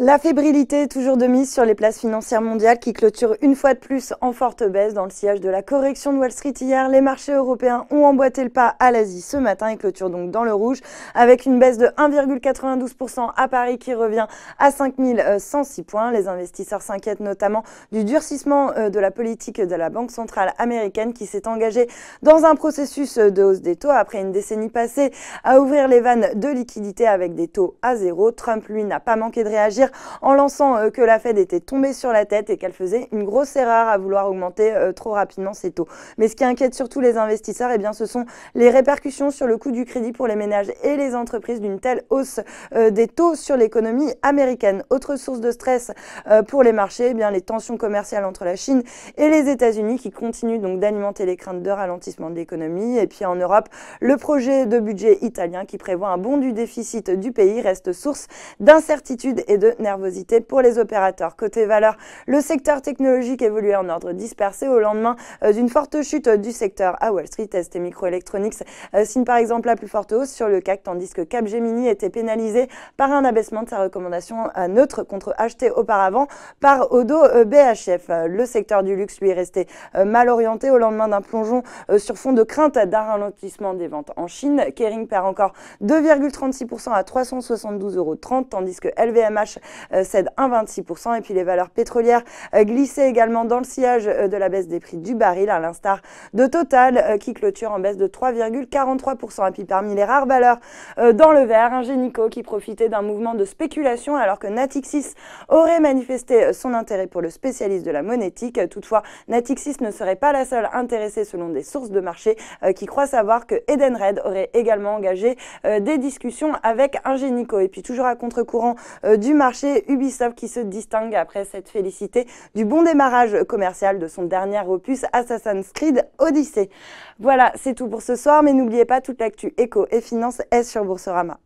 La fébrilité est toujours de mise sur les places financières mondiales qui clôturent une fois de plus en forte baisse. Dans le sillage de la correction de Wall Street hier, les marchés européens ont emboîté le pas à l'Asie ce matin et clôturent donc dans le rouge avec une baisse de 1,92% à Paris qui revient à 5106 points. Les investisseurs s'inquiètent notamment du durcissement de la politique de la Banque centrale américaine qui s'est engagée dans un processus de hausse des taux après une décennie passée à ouvrir les vannes de liquidité avec des taux à zéro. Trump, lui, n'a pas manqué de réagir en lançant que la Fed était tombée sur la tête et qu'elle faisait une grosse erreur à vouloir augmenter trop rapidement ses taux. Mais ce qui inquiète surtout les investisseurs, eh bien, ce sont les répercussions sur le coût du crédit pour les ménages et les entreprises d'une telle hausse des taux sur l'économie américaine. Autre source de stress pour les marchés, eh bien, les tensions commerciales entre la Chine et les États-Unis qui continuent donc d'alimenter les craintes de ralentissement de l'économie. Et puis en Europe, le projet de budget italien qui prévoit un bond du déficit du pays reste source d'incertitude et de nervosité pour les opérateurs. Côté valeur, le secteur technologique évoluait en ordre dispersé au lendemain d'une forte chute du secteur à Wall Street. ST Microelectronics signe par exemple la plus forte hausse sur le CAC, tandis que Capgemini était pénalisé par un abaissement de sa recommandation à neutre contre acheté auparavant par Oddo BHF. Le secteur du luxe lui est resté mal orienté au lendemain d'un plongeon sur fond de crainte d'un ralentissement des ventes en Chine. Kering perd encore 2,36% à 372,30 €, tandis que LVMH cède 1,26%. Et puis les valeurs pétrolières glissaient également dans le sillage de la baisse des prix du baril, à l'instar de Total qui clôture en baisse de 3,43%. Et puis parmi les rares valeurs dans le vert, Ingenico qui profitait d'un mouvement de spéculation alors que Natixis aurait manifesté son intérêt pour le spécialiste de la monétique. Toutefois, Natixis ne serait pas la seule intéressée selon des sources de marché qui croient savoir que Edenred aurait également engagé des discussions avec Ingenico. Et puis toujours à contre-courant du marché, Ubisoft qui se distingue après cette félicité du bon démarrage commercial de son dernier opus Assassin's Creed Odyssey. Voilà, c'est tout pour ce soir, mais n'oubliez pas, toute l'actu éco et finance est sur Boursorama.